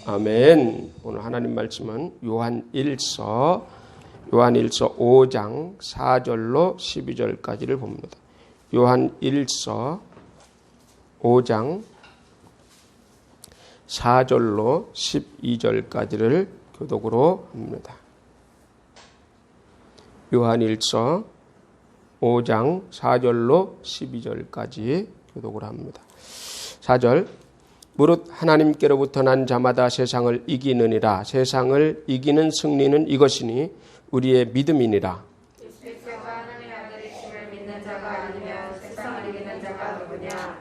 아멘. 오늘 하나님 말씀은 요한1서 5장 4절로 12절까지를 봅니다. 요한1서 5장 4절로 12절까지를 교독으로 합니다. 요한1서 5장 4절로 12절까지 교독을 합니다. 4절 무릇 하나님께로부터 난 자마다 세상을 이기느니라. 세상을 이기는 승리는 이것이니 우리의 믿음이니라.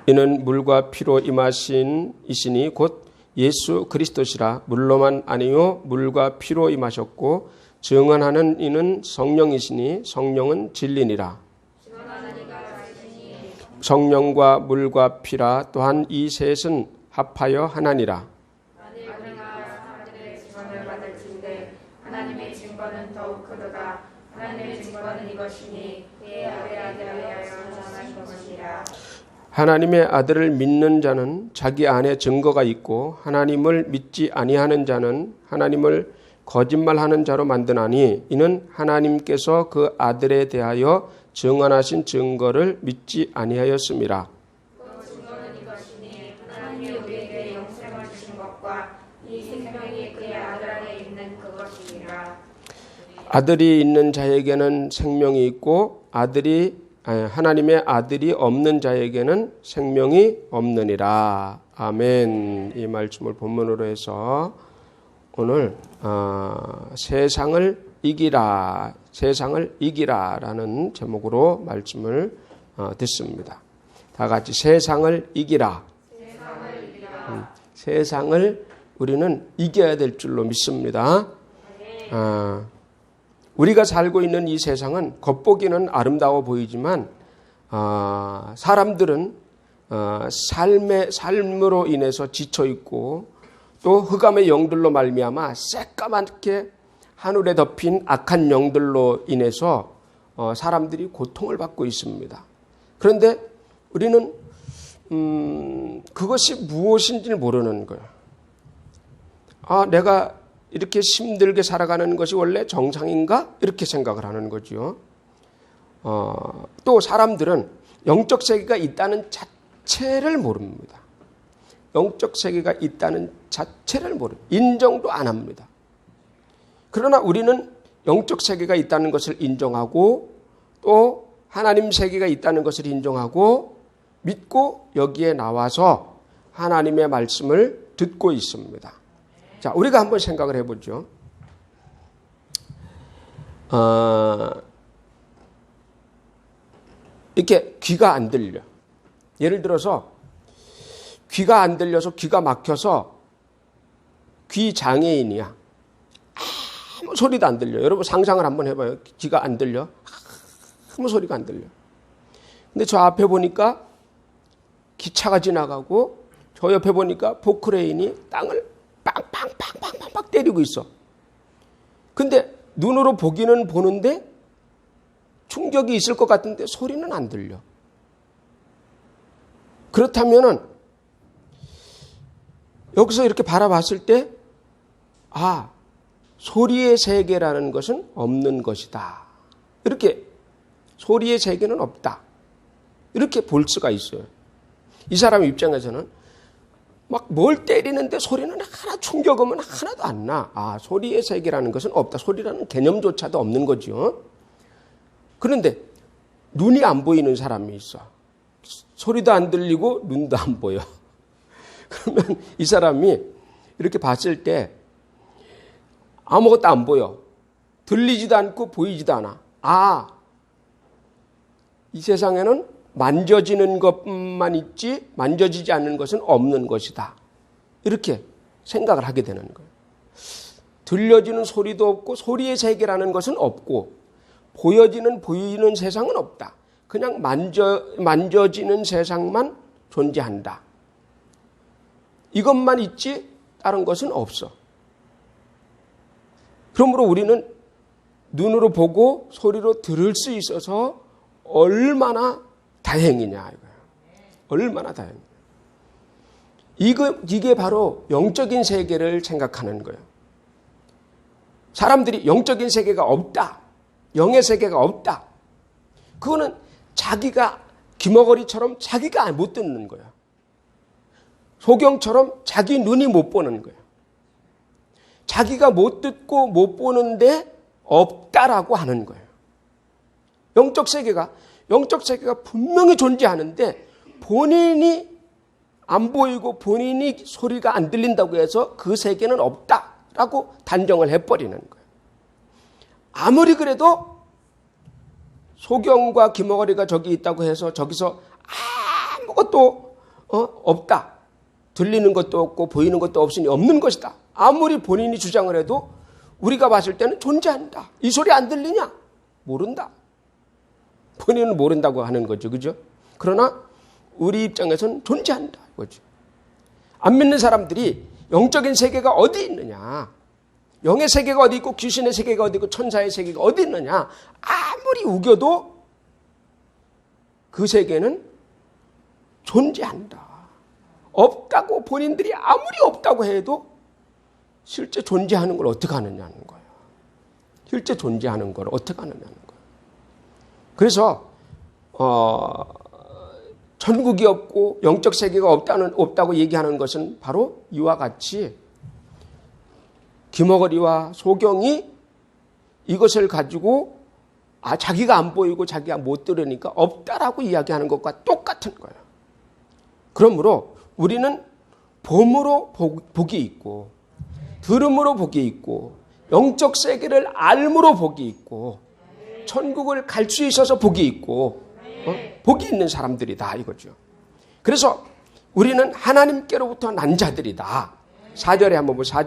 이는 물과 피로 임하신 이시니 곧 예수 그리스도시라. 물로만 아니요 물과 피로 임하셨고 증언하는 이는 성령이시니 성령은 진리니라. 성령과 물과 피라. 또한 이 셋은 합하여 하나니라. 만일 우리가 사람들의 증언을 받을진대 하나님의 증거는 더욱 크도다. 하나님의 증거는 이것이니 그의 아들에 대하여 전하신 것이라. 하나님의 아들을 믿는 자는 자기 안에 증거가 있고 하나님을 믿지 아니하는 자는 하나님을 거짓말하는 자로 만드나니 이는 하나님께서 그 아들에 대하여 증언하신 증거를 믿지 아니하였음이라. 그 증거는 이것이니 하나님이 우리에게 영생을 주신 것과 이 생명이 그의 아들 안에 있는 그것이니라. 아들이 있는 자에게는 생명이 있고 하나님의 아들이 없는 자에게는 생명이 없느니라. 아멘. 이 말씀을 본문으로 해서 오늘 세상을 이기라라는 제목으로 말씀을 듣습니다. 다 같이 세상을 이기라. 세상을 우리는 이겨야 될 줄로 믿습니다. 우리가 살고 있는 이 세상은 겉보기는 아름다워 보이지만 사람들은 삶으로 인해서 지쳐 있고 또 흑암의 영들로 말미암아 새까맣게 하늘에 덮인 악한 영들로 인해서 사람들이 고통을 받고 있습니다. 그런데 우리는 그것이 무엇인지를 모르는 거예요. 내가 이렇게 힘들게 살아가는 것이 원래 정상인가? 이렇게 생각을 하는 거죠. 또 사람들은 영적 세계가 있다는 자체를 모릅니다. 영적 세계가 있다는 자체를 인정도 안 합니다. 그러나 우리는 영적 세계가 있다는 것을 인정하고 또 하나님 세계가 있다는 것을 인정하고 믿고 여기에 나와서 하나님의 말씀을 듣고 있습니다. 자, 우리가 한번 생각을 해보죠. 이렇게 귀가 안 들려. 예를 들어서 귀가 안 들려서 귀가 막혀서 귀 장애인이야. 아무 소리도 안 들려. 여러분 상상을 한번 해봐요. 귀가 안 들려. 아무 소리가 안 들려. 근데 저 앞에 보니까 기차가 지나가고 저 옆에 보니까 포크레인이 땅을 빵빵빵빵빵 때리고 있어. 근데 눈으로 보기는 보는데 충격이 있을 것 같은데 소리는 안 들려. 그렇다면은 여기서 이렇게 바라봤을 때 소리의 세계라는 것은 없는 것이다. 이렇게 소리의 세계는 없다. 이렇게 볼 수가 있어요. 이 사람 입장에서는 막 뭘 때리는데 소리는 하나 충격음은 하나도 안 나. 소리의 세계라는 것은 없다. 소리라는 개념조차도 없는 거죠. 그런데 눈이 안 보이는 사람이 있어. 소리도 안 들리고 눈도 안 보여. 그러면 이 사람이 이렇게 봤을 때 아무것도 안 보여. 들리지도 않고 보이지도 않아. 이 세상에는 만져지는 것만 있지 만져지지 않는 것은 없는 것이다. 이렇게 생각을 하게 되는 거예요. 들려지는 소리도 없고 소리의 세계라는 것은 없고 보이는 세상은 없다. 그냥 만져지는 세상만 존재한다. 이것만 있지 다른 것은 없어. 그러므로 우리는 눈으로 보고 소리로 들을 수 있어서 얼마나 다행이냐 이거예요. 얼마나 다행이냐. 이게 바로 영적인 세계를 생각하는 거예요. 사람들이 영적인 세계가 없다. 영의 세계가 없다. 그거는 자기가 귀머거리처럼 자기가 못 듣는 거예요. 소경처럼 자기 눈이 못 보는 거예요. 자기가 못 듣고 못 보는데 없다라고 하는 거예요. 영적 세계가 분명히 존재하는데 본인이 안 보이고 본인이 소리가 안 들린다고 해서 그 세계는 없다라고 단정을 해버리는 거예요. 아무리 그래도 소경과 귀머거리가 저기 있다고 해서 저기서 아무것도 없다. 들리는 것도 없고 보이는 것도 없으니 없는 것이다. 아무리 본인이 주장을 해도 우리가 봤을 때는 존재한다. 이 소리 안 들리냐? 모른다. 본인은 모른다고 하는 거죠. 그죠? 그러나 우리 입장에서는 존재한다. 이거죠. 안 믿는 사람들이 영적인 세계가 어디 있느냐? 영의 세계가 어디 있고 귀신의 세계가 어디 있고 천사의 세계가 어디 있느냐? 아무리 우겨도 그 세계는 존재한다. 없다고 본인들이 아무리 없다고 해도 실제 존재하는 걸 어떻게 하느냐는 거예요. 실제 존재하는 걸 어떻게 하느냐는 거예요. 그래서 천국이 없고 영적 세계가 없다고 얘기하는 것은 바로 이와 같이 귀머거리와 소경이 이것을 가지고 자기가 안 보이고 자기가 못 들으니까 없다라고 이야기하는 것과 똑같은 거예요. 그러므로 우리는 봄으로 복이 있고 들음으로 복이 있고 영적 세계를 알므로 복이 있고 천국을 갈 수 있어서 복이 있고 복이 있는 사람들이다 이거죠. 그래서 우리는 하나님께로부터 난 자들이다. 4절에 한번 보세요.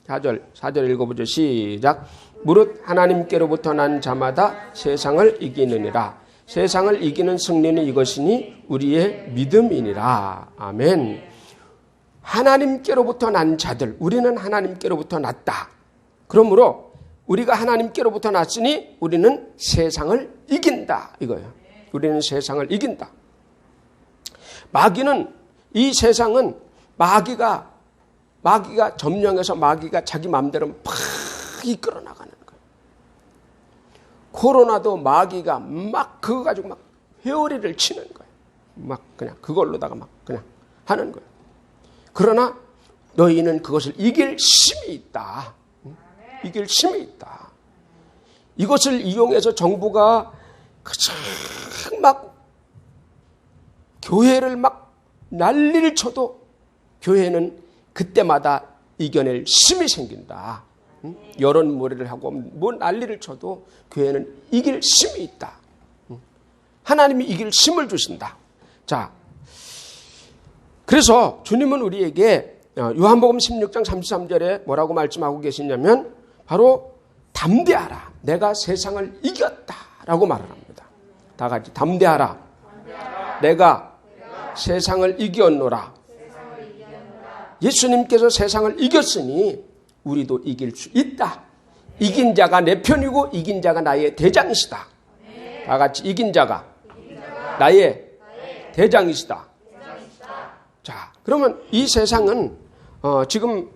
4절 읽어보죠. 시작. 무릇 하나님께로부터 난 자마다 세상을 이기느니라. 세상을 이기는 승리는 이것이니 우리의 믿음이니라. 아멘. 하나님께로부터 난 자들, 우리는 하나님께로부터 났다. 그러므로 우리가 하나님께로부터 났으니 우리는 세상을 이긴다 이거예요. 우리는 세상을 이긴다. 마귀는 이 세상은 마귀가 점령해서 마귀가 자기 마음대로 팍 이끌어 나가는 거예요. 코로나도 마귀가 막 그거 가지고 막 회오리를 치는 거예요. 막 그냥 그걸로다가 막 그냥 하는 거예요. 그러나 너희는 그것을 이길 힘이 있다. 이길 힘이 있다. 이것을 이용해서 정부가 막 교회를 막 난리를 쳐도 교회는 그때마다 이겨낼 힘이 생긴다. 여론몰이를 하고 뭐 난리를 쳐도 교회는 이길 힘이 있다. 하나님이 이길 힘을 주신다. 자, 그래서 주님은 우리에게 요한복음 16장 33절에 뭐라고 말씀하고 계시냐면 바로 담대하라. 내가 세상을 이겼다라고 말을 합니다. 다 같이 담대하라. 내가 세상을 이겼노라. 예수님께서 세상을 이겼으니 우리도 이길 수 있다. 이긴 자가 내 편이고 이긴 자가 나의 대장이시다. 다 같이 이긴 자가 나의 대장이시다. 자, 그러면 이 세상은 지금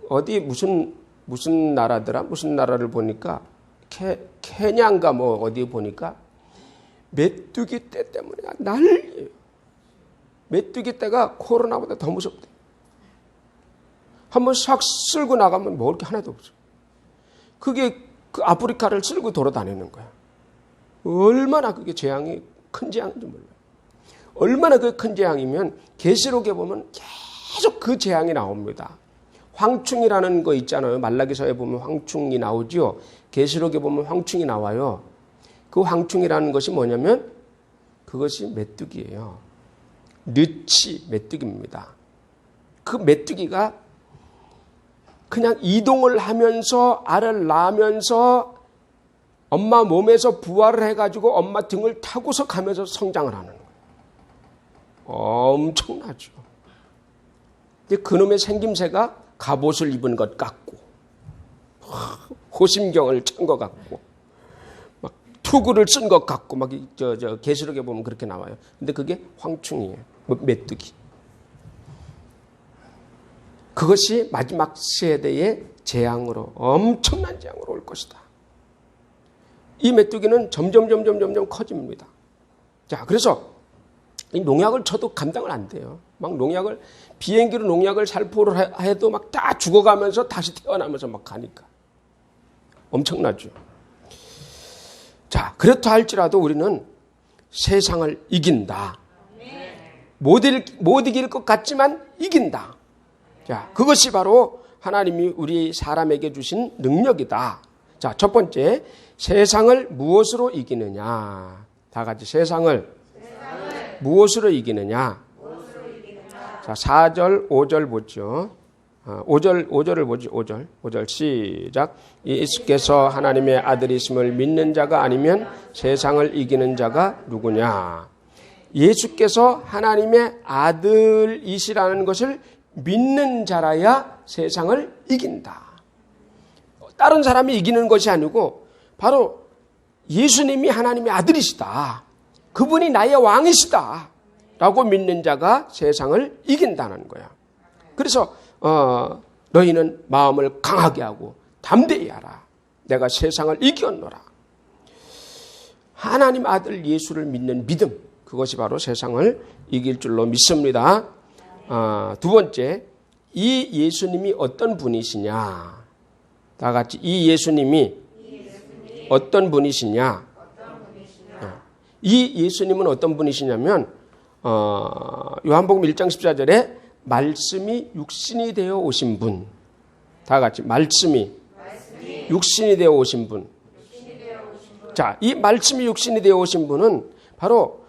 어디 무슨 나라더라? 무슨 나라를 보니까 케냐인가 뭐 어디 보니까 메뚜기 떼 때문에 난리예요. 메뚜기 떼가 코로나보다 더 무섭대. 한번 싹 쓸고 나가면 먹을 게 하나도 없어. 그게 그 아프리카를 쓸고 돌아다니는 거야. 얼마나 그게 재앙이 큰 재앙인지 몰라요. 얼마나 그 큰 재앙이면 계시록에 보면 계속 그 재앙이 나옵니다. 황충이라는 거 있잖아요. 말라기서에 보면 황충이 나오죠. 계시록에 보면 황충이 나와요. 그 황충이라는 것이 뭐냐면 그것이 메뚜기예요. 느치 메뚜기입니다. 그 메뚜기가 그냥 이동을 하면서 알을 낳으면서 엄마 몸에서 부화를 해가지고 엄마 등을 타고서 가면서 성장을 하는 거예요. 엄청나죠. 그놈의 생김새가 갑옷을 입은 것 같고 호심경을 찬 것 같고 막 투구를 쓴 것 같고 막 계시록에 보면 그렇게 나와요. 근데 그게 황충이에요. 메뚜기. 그것이 마지막 세대의 재앙으로, 엄청난 재앙으로 올 것이다. 이 메뚜기는 점점 커집니다. 자, 그래서 이 농약을 쳐도 감당을 안 돼요. 막 농약을, 비행기로 농약을 살포를 해도 막 다 죽어가면서 다시 태어나면서 막 가니까. 엄청나죠. 자, 그렇다 할지라도 우리는 세상을 이긴다. 못 이길 것 같지만 이긴다. 자, 그것이 바로 하나님이 우리 사람에게 주신 능력이다. 자, 첫 번째, 세상을 무엇으로 이기느냐. 다 같이 세상을 무엇으로 이기느냐. 자, 4절, 5절 보죠. 5절을 보죠. 5절 시작. 예수께서 하나님의 아들이심을 믿는 자가 아니면 세상을 이기는 자가 누구냐. 예수께서 하나님의 아들이시라는 것을 믿는 자라야 세상을 이긴다. 다른 사람이 이기는 것이 아니고 바로 예수님이 하나님의 아들이시다. 그분이 나의 왕이시다. 라고 믿는 자가 세상을 이긴다는 거야. 그래서 너희는 마음을 강하게 하고 담대히 하라. 내가 세상을 이겼노라. 하나님 아들 예수를 믿는 믿음, 그것이 바로 세상을 이길 줄로 믿습니다. 두 번째, 이 예수님이 어떤 분이시냐. 다 같이 이 예수님이 어떤 분이시냐. 이 예수님은 어떤 분이시냐면 요한복음 1장 14절에 말씀이 육신이 되어 오신 분. 다 같이 말씀이 육신이 되어 오신 분. 자, 이 말씀이 육신이 되어 오신 분은 바로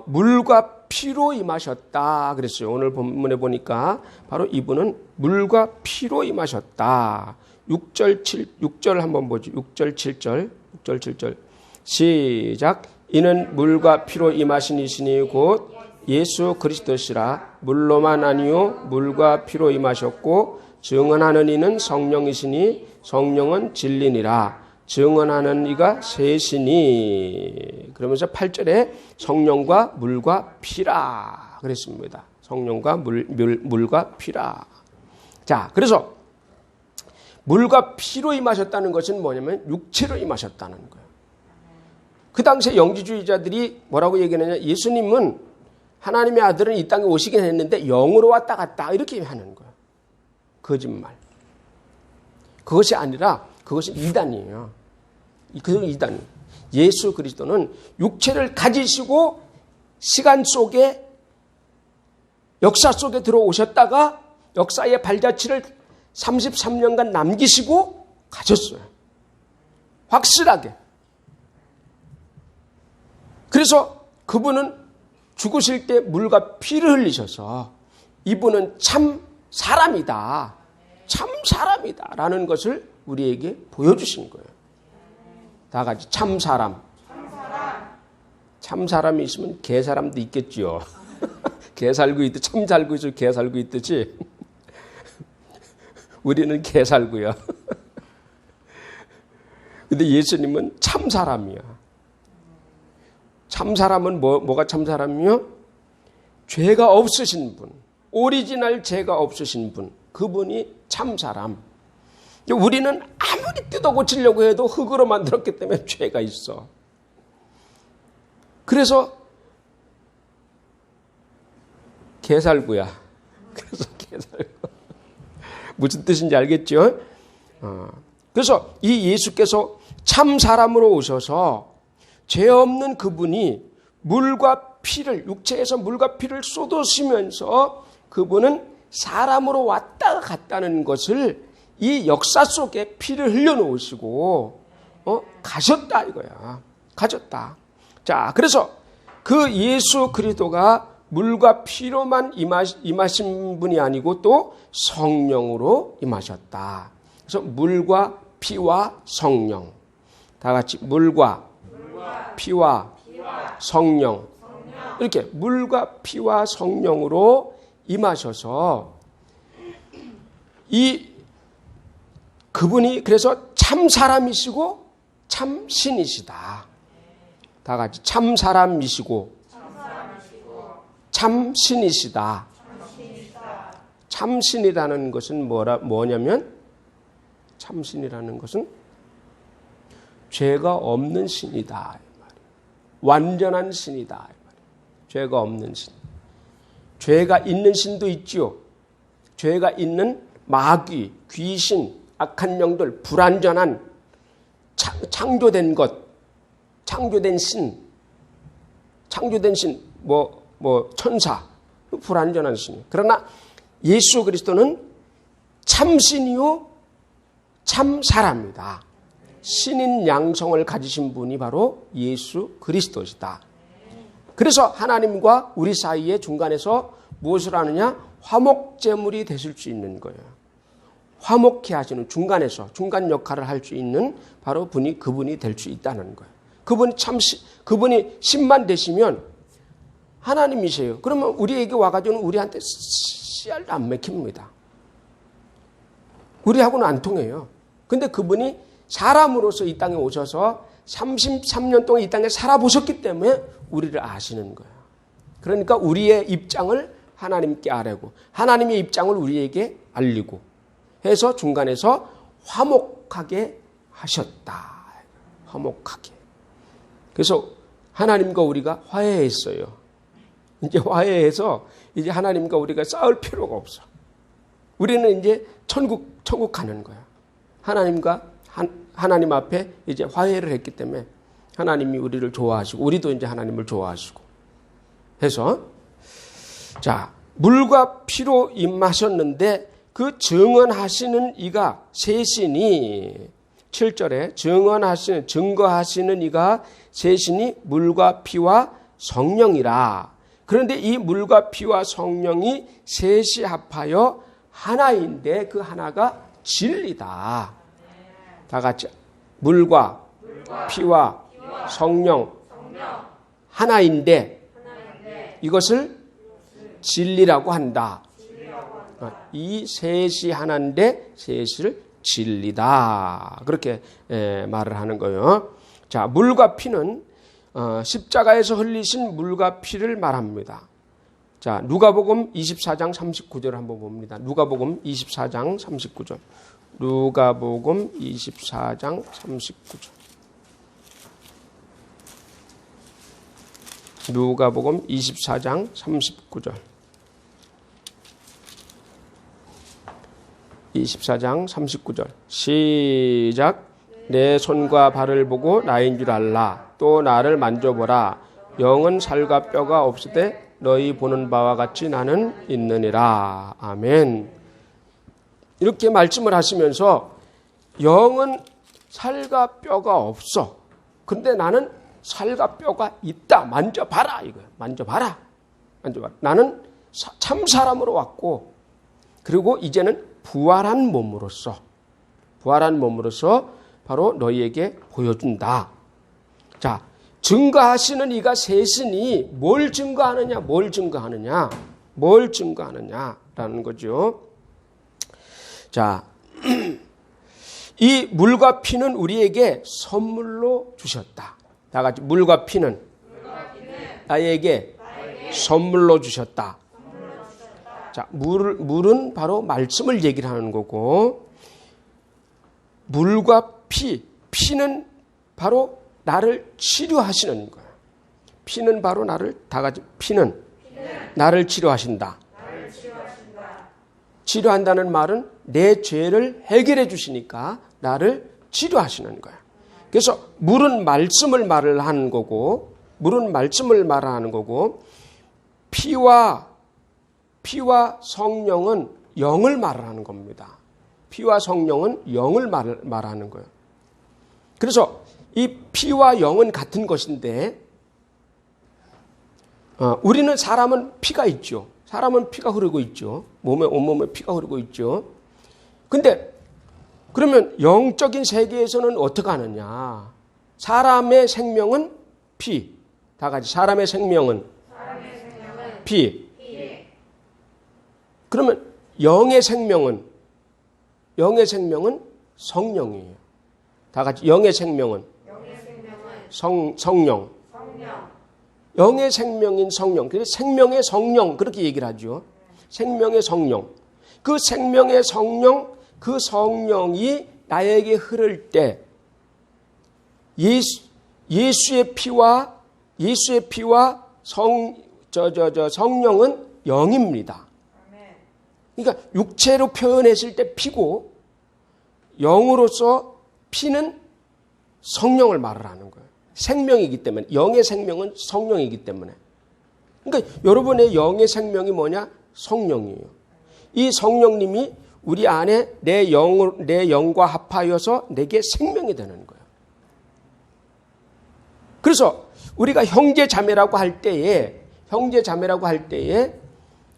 물과 피로 임하셨다 그랬어요. 오늘 본문에 보니까 바로 이분은 물과 피로 임하셨다. 6절 한번 보죠. 6절 7절 시작. 이는 물과 피로 임하신 이시니 곧 예수 그리스도시라. 물로만 아니요 물과 피로 임하셨고 증언하는 이는 성령이시니 성령은 진리니라. 증언하는 이가 셋이니. 그러면서 8절에 성령과 물과 피라 그랬습니다. 성령과 물과 피라. 자, 그래서 물과 피로 임하셨다는 것은 뭐냐면 육체로 임하셨다는 거예요. 그 당시에 영지주의자들이 뭐라고 얘기하느냐. 예수님은 하나님의 아들은 이 땅에 오시긴 했는데 영으로 왔다 갔다 이렇게 하는 거예요. 거짓말. 그것이 아니라 그것이 이단이에요. 그것은 이단. 예수 그리스도는 육체를 가지시고 시간 속에 역사 속에 들어오셨다가 역사의 발자취를 33년간 남기시고 가셨어요. 확실하게. 그래서 그분은 죽으실 때 물과 피를 흘리셔서 이분은 참 사람이다. 참 사람이다. 라는 것을 우리에게 보여주신 거예요. 다 같이 참 사람. 참 사람이 있으면 개 사람도 있겠지요. 개 살고 있듯 참 살고 있어 개 살고 있듯이 우리는 개 살고요. 근데 예수님은 참 사람이야. 참 사람은 뭐가 참 사람이요? 죄가 없으신 분. 오리지널 죄가 없으신 분. 그분이 참 사람. 우리는 아무리 뜯어 고치려고 해도 흙으로 만들었기 때문에 죄가 있어. 그래서 개살구야. 그래서 개살구. 무슨 뜻인지 알겠죠? 그래서 이 예수께서 참 사람으로 오셔서 죄 없는 그분이 물과 피를, 육체에서 물과 피를 쏟으시면서 그분은 사람으로 왔다 갔다는 것을 이 역사 속에 피를 흘려놓으시고 가셨다 이거야. 가셨다. 자, 그래서 그 예수 그리스도가 물과 피로만 임하신 분이 아니고 또 성령으로 임하셨다. 그래서 물과 피와 성령. 다 같이 물과 피와 성령. 이렇게 물과 피와 성령으로 임하셔서 그분이 그래서 참 사람이시고 참 신이시다. 다 같이 참 사람이시고 참 신이시다. 참신이라는 것은 뭐냐면 참신이라는 것은 죄가 없는 신이다. 완전한 신이다. 죄가 없는 신. 죄가 있는 신도 있지요. 죄가 있는 마귀, 귀신, 악한 영들, 불완전한 창조된 것, 창조된 신, 천사, 불완전한 신. 그러나 예수 그리스도는 참신이요, 참 사람이다. 신인 양성을 가지신 분이 바로 예수 그리스도시다. 그래서 하나님과 우리 사이의 중간에서 무엇을 하느냐? 화목제물이 되실 수 있는 거예요. 화목케 하시는 중간에서 중간 역할을 할 수 있는 바로 그분이 될 수 있다는 거예요. 그분이 신만 되시면 하나님이세요. 그러면 우리에게 와가지고는 우리한테 씨알도 안 맥힙니다. 우리하고는 안 통해요. 근데 그분이 사람으로서 이 땅에 오셔서 33년 동안 이 땅에 살아보셨기 때문에 우리를 아시는 거예요. 그러니까 우리의 입장을 하나님께 아뢰고 하나님의 입장을 우리에게 알리고 해서 중간에서 화목하게 하셨다. 화목하게. 그래서 하나님과 우리가 화해했어요. 이제 화해해서 이제 하나님과 우리가 싸울 필요가 없어. 우리는 이제 천국 가는 거야. 하나님 앞에 이제 화해를 했기 때문에 하나님이 우리를 좋아하시고 우리도 이제 하나님을 좋아하시고 해서 자, 물과 피로 임하셨는데 그 증언하시는 이가 셋이니 7절에 증거하시는 이가 셋이니 물과 피와 성령이라. 그런데 이 물과 피와 성령이 셋이 합하여 하나인데 그 하나가 진리다. 다 같이 물과 피와 성령 하나인데 이것을 진리라고 한다. 이 셋이 하나인데 셋을 진리다. 그렇게 말을 하는 거예요. 자, 물과 피는 십자가에서 흘리신 물과 피를 말합니다. 자, 누가복음 24장 39절 한번 봅니다. 누가복음 24장 39절. 누가복음 24장 39절. 누가복음 24장 39절. 24장 39절. 시작. 내 손과 발을 보고 나인 줄 알라. 또 나를 만져보라. 영은 살과 뼈가 없으되 너희 보는 바와 같이 나는 있느니라. 아멘. 이렇게 말씀을 하시면서 영은 살과 뼈가 없어. 근데 나는 살과 뼈가 있다. 만져봐라. 이거야. 만져봐라. 나는 참 사람으로 왔고 그리고 이제는 부활한 몸으로서 바로 너희에게 보여준다. 자, 증거하시는 이가 셋이니 뭘 증거하느냐라는 거죠. 자, 이 물과 피는 우리에게 선물로 주셨다. 다 같이 물과 피는 나에게 선물로 주셨다. 자, 물은 바로 말씀을 얘기를 하는 거고 물과 피는 바로 나를 치료하시는 거야. 피는 바로 피는 나를 치료하신다. 치료한다는 말은 내 죄를 해결해 주시니까 나를 치료하시는 거야. 그래서 물은 말씀을 말하는 거고 피와 성령은 영을 말하는 겁니다. 피와 성령은 영을 말하는 거예요. 그래서 이 피와 영은 같은 것인데 우리는 사람은 피가 있죠. 사람은 피가 흐르고 있죠. 온몸에 피가 흐르고 있죠. 근데 그러면 영적인 세계에서는 어떻게 하느냐? 사람의 생명은 피. 다 같이 사람의 생명은 피. 그러면 영의 생명은 성령이에요. 다 같이 영의 생명은 성령. 영의 생명인 성령. 그래서 생명의 성령 그렇게 얘기를 하죠. 생명의 성령. 그 생명의 성령, 그 성령이 나에게 흐를 때 예수의 피와 성령은 영입니다. 그러니까 육체로 표현했을 때 피고 영으로서 피는 성령을 말을 하는 거예요. 생명이기 때문에. 영의 생명은 성령이기 때문에. 그러니까 여러분의 영의 생명이 뭐냐? 성령이에요. 이 성령님이 우리 안에 내 영과 합하여서 내게 생명이 되는 거예요. 그래서 우리가 형제 자매라고 할 때에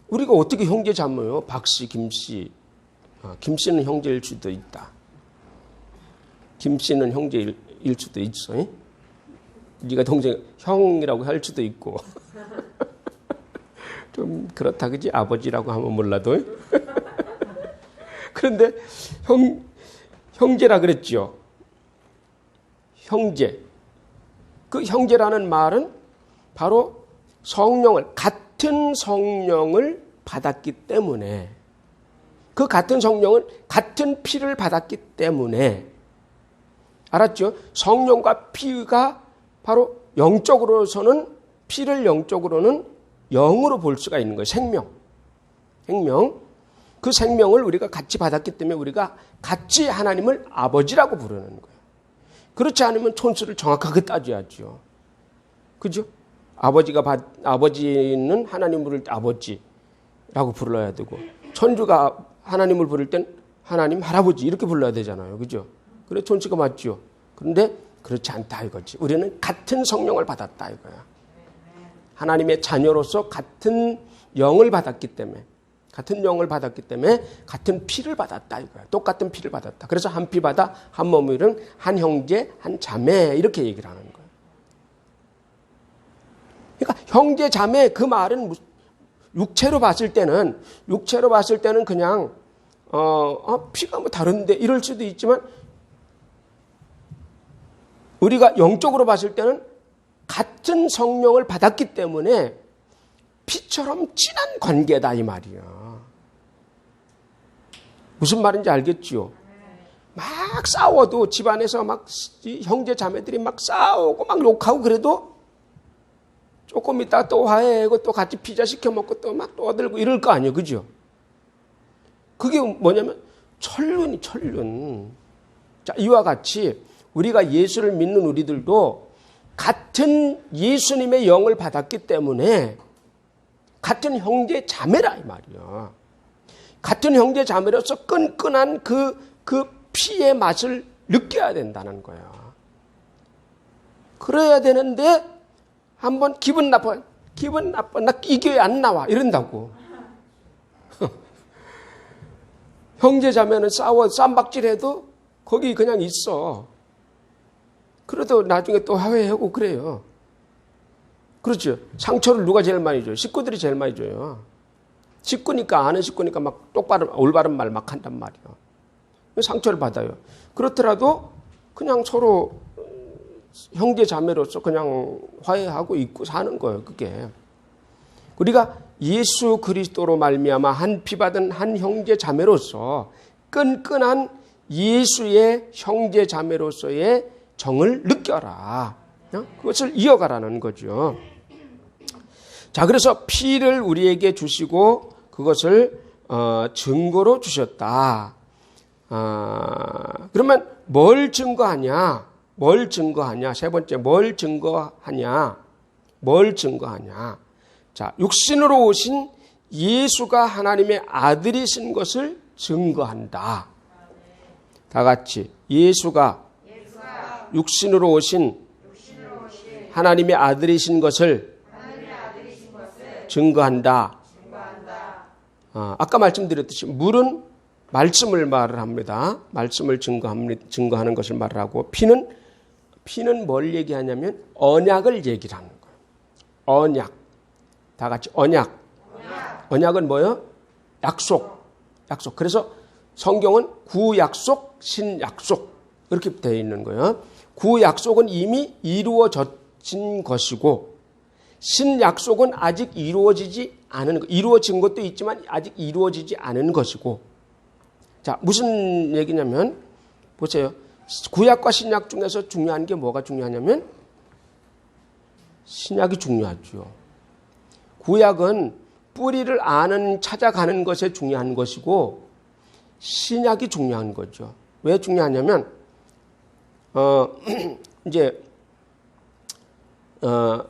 우리가 어떻게 형제 자매요? 박씨, 김씨. 김씨는 형제일 수도 있다. 김씨는 형제일 수도 있어. 네가 동생 형이라고 할 수도 있고. 좀 그렇다 그지? 아버지라고 하면 몰라도. 그런데 형제라 그랬죠. 형제. 그 형제라는 말은 바로 같은 성령을 받았기 때문에, 그 같은 성령은 같은 피를 받았기 때문에, 알았죠? 성령과 피가 바로 영적으로서는, 피를 영적으로는 영으로 볼 수가 있는 거예요. 생명. 그 생명을 우리가 같이 받았기 때문에 우리가 같이 하나님을 아버지라고 부르는 거예요. 그렇지 않으면 촌수를 정확하게 따져야죠. 그죠? 아버지는 하나님 부를 때 아버지라고 불러야 되고, 천주가 하나님을 부를 땐 하나님 할아버지 이렇게 불러야 되잖아요. 그죠? 그래, 촌수가 맞죠. 그런데 그렇지 않다 이거지. 우리는 같은 성령을 받았다 이거야. 하나님의 자녀로서 같은 영을 받았기 때문에, 같은 피를 받았다 이거야. 똑같은 피를 받았다. 그래서 한 피 받아 한 몸을 이룬 한 형제 한 자매 이렇게 얘기를 하는 거예요. 그러니까 형제 자매 그 말은 육체로 봤을 때는 그냥 피가 뭐 다른데 이럴 수도 있지만, 우리가 영적으로 봤을 때는 같은 성령을 받았기 때문에 피처럼 진한 관계다 이 말이야. 무슨 말인지 알겠지요? 막 싸워도 집안에서 막 형제 자매들이 막 싸우고 막 욕하고 그래도 조금 있다가 또 화해하고 또 같이 피자 시켜 먹고 또 막 떠들고 이럴 거 아니에요. 그죠? 그게 뭐냐면 천륜이. 자, 이와 같이 우리가 예수를 믿는 우리들도 같은 예수님의 영을 받았기 때문에 같은 형제 자매라 이 말이야. 같은 형제 자매로서 끈끈한 그 피의 맛을 느껴야 된다는 거야. 그래야 되는데 한번 기분 나빠. 나 이 교회 안 나와 이런다고. 형제 자매는 싸워 쌈박질해도 거기 그냥 있어. 그래도 나중에 또 화해하고 그래요. 그렇죠. 상처를 누가 제일 많이 줘요? 식구들이 제일 많이 줘요. 아는 식구니까 막 올바른 말 막 한단 말이에요. 상처를 받아요. 그렇더라도 그냥 서로 형제 자매로서 그냥 화해하고 있고 사는 거예요. 그게. 우리가 예수 그리스도로 말미암아 한 피 받은 한 형제 자매로서 끈끈한 예수의 형제 자매로서의 정을 느껴라. 그것을 이어가라는 거죠. 자, 그래서 피를 우리에게 주시고 그것을 증거로 주셨다. 그러면 뭘 증거하냐? 세 번째, 뭘 증거하냐? 자, 육신으로 오신 예수가 하나님의 아들이신 것을 증거한다. 다 같이 예수가 육신으로 오신 하나님의 아들이신 것을 증거한다. 아까 말씀드렸듯이 물은 말씀을 말을 합니다. 말씀을 증거하는 것을 말을 하고, 피는 뭘 얘기하냐면 언약을 얘기를 하는 거예요. 언약. 다 같이 언약. 언약은 뭐예요? 약속. 그래서 성경은 구약속, 신약속 이렇게 되어 있는 거예요. 구약속은 이미 이루어진 것이고 신약속은 아직 이루어지지 않은, 이루어진 것도 있지만 아직 이루어지지 않은 것이고. 자, 무슨 얘기냐면, 보세요. 구약과 신약 중에서 중요한 게 뭐가 중요하냐면, 신약이 중요하죠. 구약은 뿌리를 찾아가는 것에 중요한 것이고, 신약이 중요한 거죠. 왜 중요하냐면,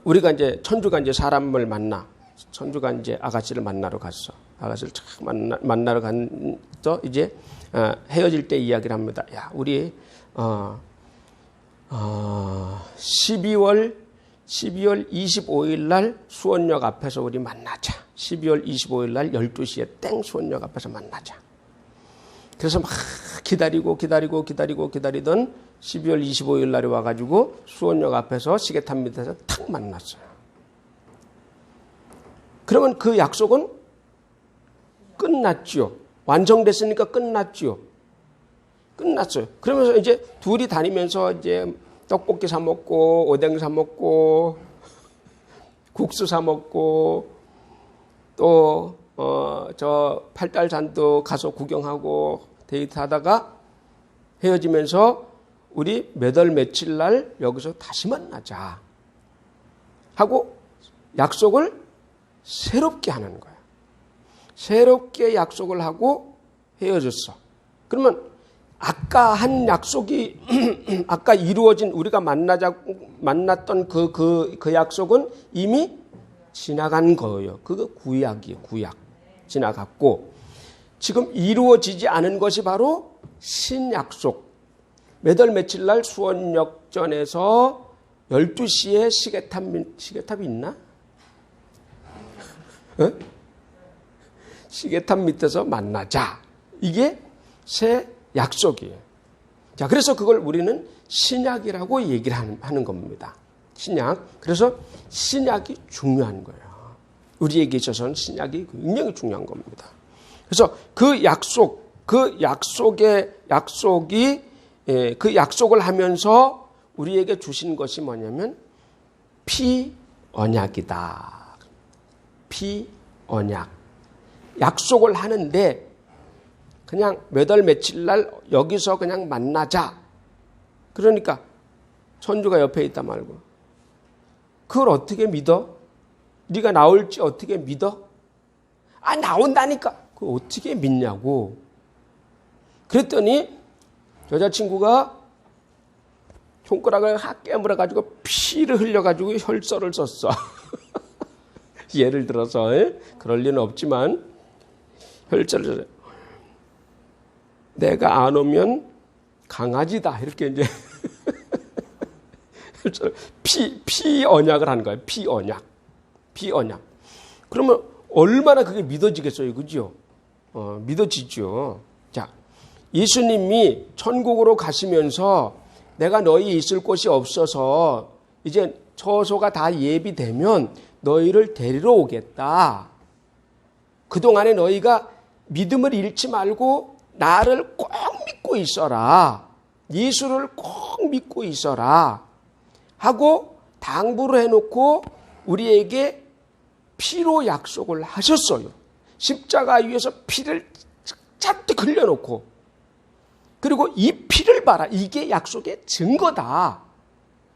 우리가 이제 천주가 이제 사람을 천주가 이제 아가씨를 만나러 갔어. 아가씨를 만나러 간서 이제 헤어질 때 이야기를 합니다. 야, 우리 12월 25일 날 수원역 앞에서 우리 만나자. 12월 25일 날 12시에 땡 수원역 앞에서 만나자. 그래서 막 기다리던 12월 25일 날이 와가지고 수원역 앞에서 시계탑 밑에서 탁 만났어요. 그러면 그 약속은 끝났죠. 완성됐으니까 끝났죠. 끝났어요. 그러면서 이제 둘이 다니면서 이제 떡볶이 사 먹고 오뎅 사 먹고 국수 사 먹고 또 저 팔달산도 가서 구경하고 데이트하다가 헤어지면서 우리 몇 월 며칠 날 여기서 다시 만나자 하고 약속을 새롭게 하는 거야. 새롭게 약속을 하고 헤어졌어. 그러면 아까 한 약속이 아까 이루어진 우리가 만났던 그 약속은 이미 지나간 거예요. 그거 구약이에요. 구약. 지나갔고 지금 이루어지지 않은 것이 바로 신약속. 몇 월 며칠 날 수원역전에서 12시에 시계탑이 있나? 어? 시계탑 밑에서 만나자. 이게 새 약속이에요. 자, 그래서 그걸 우리는 신약이라고 얘기를 하는 겁니다. 신약. 그래서 신약이 중요한 거예요. 우리에게 있어서는 신약이 굉장히 중요한 겁니다. 그래서 그 약속을 하면서 우리에게 주신 것이 뭐냐면 피언약이다. 피언약. 약속을 하는데 그냥 몇 월 며칠 날 여기서 그냥 만나자. 그러니까 천주가 옆에 있다 말고 그걸 어떻게 믿어? 네가 나올지 어떻게 믿어? 아, 나온다니까. 그걸 어떻게 믿냐고. 그랬더니 여자친구가 손가락을 확 깨물어가지고 피를 흘려가지고 혈서를 썼어. 예를 들어서 그럴 리는 없지만 혈서를 내가 안 오면 강아지다 이렇게 이제 피 언약을 하는 거예요. 피 언약. 그러면 얼마나 그게 믿어지겠어요, 그죠? 믿어지죠. 자, 예수님이 천국으로 가시면서 내가 너희 있을 곳이 없어서 이제 처소가 다 예비되면 너희를 데리러 오겠다. 그동안에 너희가 믿음을 잃지 말고 나를 꼭 믿고 있어라. 예수를 꼭 믿고 있어라. 하고 당부를 해놓고 우리에게 피로 약속을 하셨어요. 십자가 위에서 피를 잔뜩 흘려놓고 그리고 이 피를 봐라. 이게 약속의 증거다.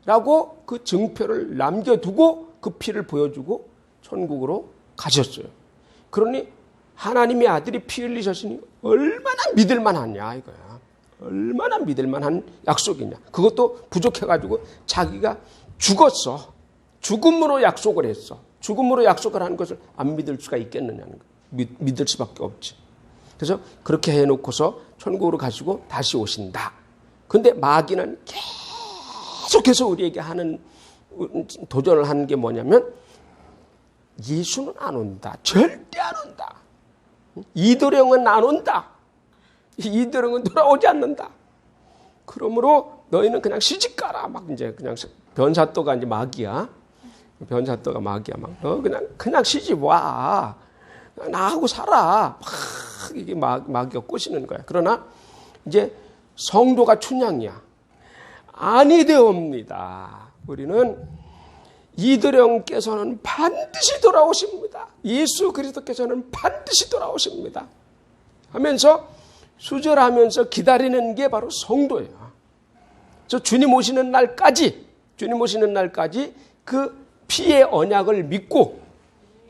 라고 그 증표를 남겨두고 그 피를 보여주고 천국으로 가셨어요. 그러니 하나님의 아들이 피 흘리셨으니 얼마나 믿을만하냐 이거야. 얼마나 믿을만한 약속이냐. 그것도 부족해가지고 자기가 죽었어. 죽음으로 약속을 했어. 죽음으로 약속을 하는 것을 안 믿을 수가 있겠느냐는 거야. 믿을 수밖에 없지. 그래서 그렇게 해놓고서 천국으로 가시고 다시 오신다. 근데 마귀는 계속해서 우리에게 도전을 하는 게 뭐냐면 예수는 안 온다. 절대 안 온다. 이도령은 안 온다. 이도령은 돌아오지 않는다. 그러므로 너희는 그냥 시집가라. 막 이제 그냥 변사또가 이제 마귀야. 변사또가 마귀야. 막 그냥 시집 와. 나하고 살아. 막 이게 마귀가 꼬시는 거야. 그러나 이제 성도가 춘향이야. 아니 되옵니다. 우리는 이드령께서는 반드시 돌아오십니다. 예수 그리스도께서는 반드시 돌아오십니다. 하면서 수절하면서 기다리는 게 바로 성도예요. 저 주님 오시는 날까지 그 피의 언약을 믿고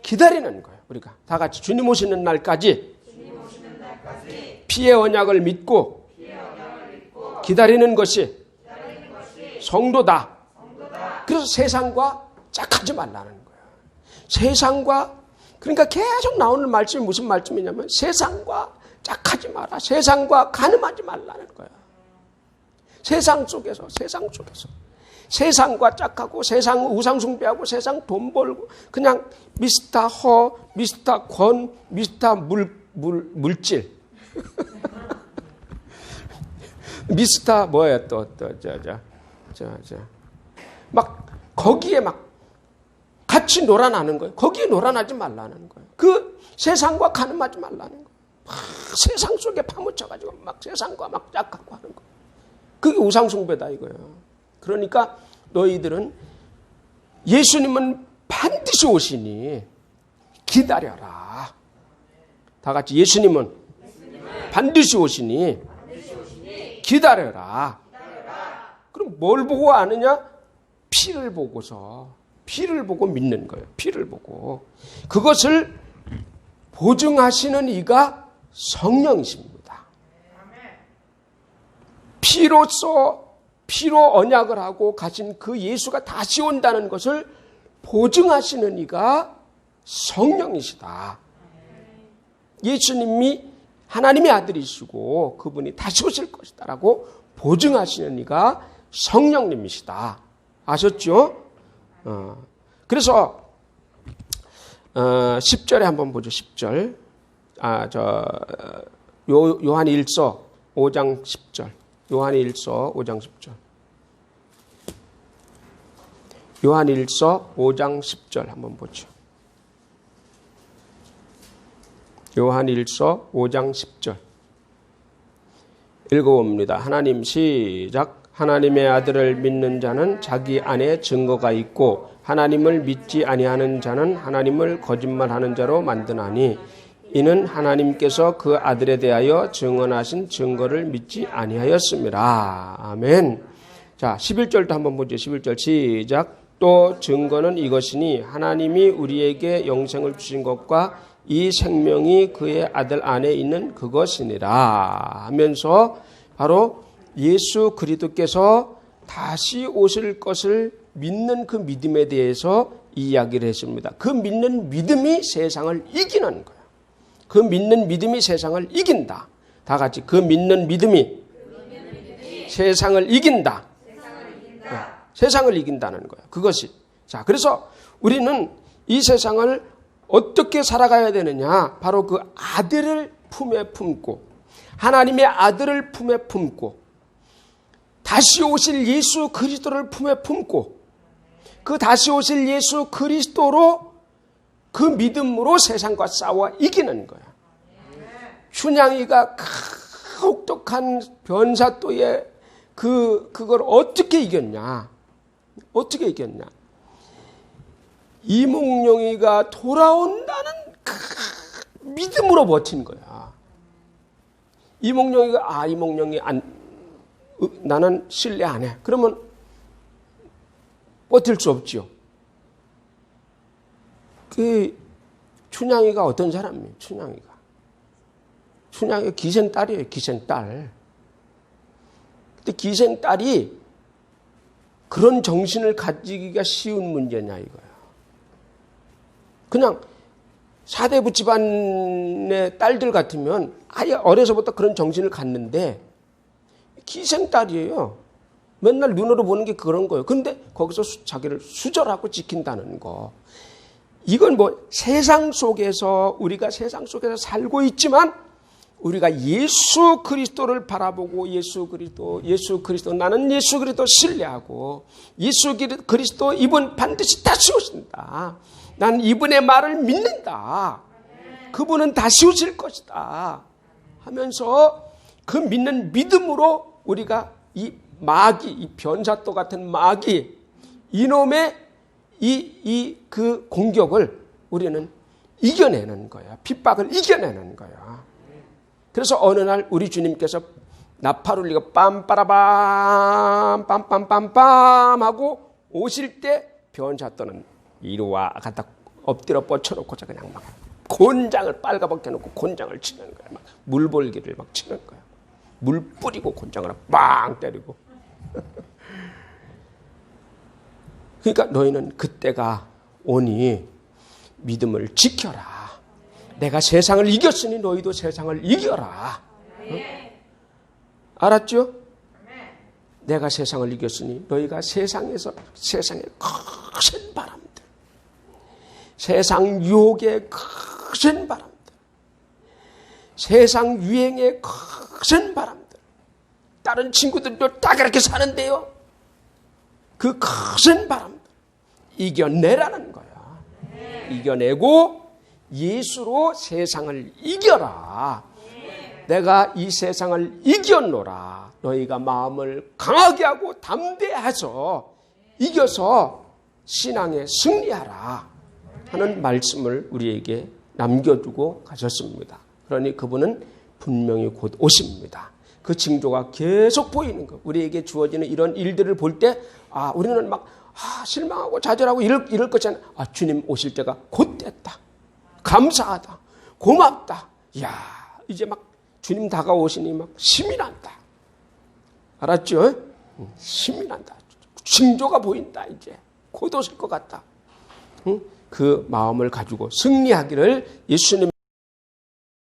기다리는 거예요. 우리가 다 같이 주님 오시는 날까지 피의 언약을 믿고 기다리는 것이 성도다. 그래서 세상과 짝하지 말라는 거예요. 세상과, 그러니까 계속 나오는 말씀이 무슨 말씀이냐면 세상과 짝하지 마라. 세상과 가늠하지 말라는 거예요. 세상 속에서 세상과 짝하고 세상 우상 숭배하고 세상 돈 벌고 그냥 미스터 허, 미스터 권, 미스터 물질 미스터 뭐예요 막 거기에 막 같이 놀아나는 거예요. 거기에 놀아나지 말라는 거예요. 그 세상과 가늠하지 말라는 거예요. 막 세상 속에 파묻혀가지고 막 세상과 막 짝하고 하는 거예요. 그게 우상숭배다 이거예요. 그러니까 너희들은 예수님은 반드시 오시니 기다려라. 다 같이 예수님은 반드시 오시니 기다려라. 그럼 뭘 보고 아느냐? 피를 보고 믿는 거예요. 피를 보고. 그것을 보증하시는 이가 성령이십니다. 피로 언약을 하고 가신 그 예수가 다시 온다는 것을 보증하시는 이가 성령이시다. 예수님이 하나님의 아들이시고 그분이 다시 오실 것이다라고 보증하시는 이가 성령님이시다. 아셨죠? 그래서 10절에 한번 보죠. 10절. 요한일서 5장 10절. 요한일서 5장 10절. 요한일서 5장 10절 한번 보죠. 요한일서 5장 10절. 읽어봅니다. 하나님 시작. 하나님의 아들을 믿는 자는 자기 안에 증거가 있고 하나님을 믿지 아니하는 자는 하나님을 거짓말하는 자로 만드나니 이는 하나님께서 그 아들에 대하여 증언하신 증거를 믿지 아니하였습니다. 아멘. 자, 11절도 한번 보죠. 11절 시작. 또 증거는 이것이니 하나님이 우리에게 영생을 주신 것과 이 생명이 그의 아들 안에 있는 그것이니라 하면서 바로 예수 그리스도께서 다시 오실 것을 믿는 그 믿음에 대해서 이야기를 했습니다. 그 믿는 믿음이 세상을 이기는 거예요. 그 믿는 믿음이 세상을 이긴다. 다 같이 그 믿는 믿음이 세상을 이긴다. 네, 세상을 이긴다는 거예요. 그것이. 자, 그래서 우리는 이 세상을 어떻게 살아가야 되느냐? 바로 그 아들을 품에 품고 하나님의 아들을 품에 품고 다시 오실 예수 그리스도를 품에 품고 그 다시 오실 예수 그리스도로 그 믿음으로 세상과 싸워 이기는 거야. 춘향이가 혹독한 변사또에 그걸 어떻게 이겼냐? 어떻게 이겼냐? 이몽룡이가 돌아온다는 그 믿음으로 버틴 거야. 이몽룡이가 이몽룡이 나는 신뢰 안 해. 그러면 버틸 수 없지요. 그 춘향이가 어떤 사람이에요? 춘향이가 기생딸이에요. 기생딸. 근데 기생딸이 그런 정신을 가지기가 쉬운 문제냐 이거야. 그냥 사대부 집안의 딸들 같으면 아예 어려서부터 그런 정신을 갖는데 기생딸이에요. 맨날 눈으로 보는 게 그런 거예요. 근데 거기서 자기를 수절하고 지킨다는 거. 이건 뭐 세상 속에서 우리가 세상 속에서 살고 있지만 우리가 예수 그리스도를 바라보고 예수 그리스도 나는 예수 그리스도 신뢰하고 예수 그리스도 이분 반드시 다시 오신다. 난 이분의 말을 믿는다. 그분은 다시 오실 것이다. 하면서 그 믿는 믿음으로 우리가 이 마귀, 이 변사또 같은 마귀, 이놈의 그 공격을 우리는 이겨내는 거야. 핍박을 이겨내는 거야. 그래서 어느 날 우리 주님께서 나팔 울리고 빰빠라밤 빰빰빰빰 하고 오실 때 변사또는 이리와 갖다 엎드려 뻗쳐놓고서 그냥 막 곤장을 빨가벗겨놓고 곤장을 치는 거야. 막 물볼기를 막 치는 거야. 물 뿌리고 곤장을 빵 때리고. 그러니까 너희는 그때가 오니 믿음을 지켜라. 내가 세상을 이겼으니 너희도 세상을 이겨라. 응? 알았죠? 내가 세상을 이겼으니 너희가 세상의 거센 바람들, 세상 유혹의 거센 바람들, 세상 유행의 거센 바람들, 다른 친구들도 다 그렇게 사는데요. 그 거센 바람들 이겨내라는 거야. 이겨내고 예수로 세상을 이겨라. 내가 이 세상을 이겨노라. 너희가 마음을 강하게 하고 담대해서 이겨서 신앙에 승리하라 하는 말씀을 우리에게 남겨두고 가셨습니다. 그러니 그분은 분명히 곧 오십니다. 그 징조가 계속 보이는 거. 우리에게 주어지는 이런 일들을 볼 때 우리는 막 실망하고 좌절하고 이럴 것이 아니라 주님 오실 때가 곧 됐다. 감사하다. 고맙다. 이야, 이제 막 주님 다가오시니 막 힘이 난다. 알았죠? 힘이 난다. 징조가 보인다. 이제 곧 오실 것 같다. 그 마음을 가지고 승리하기를 예수님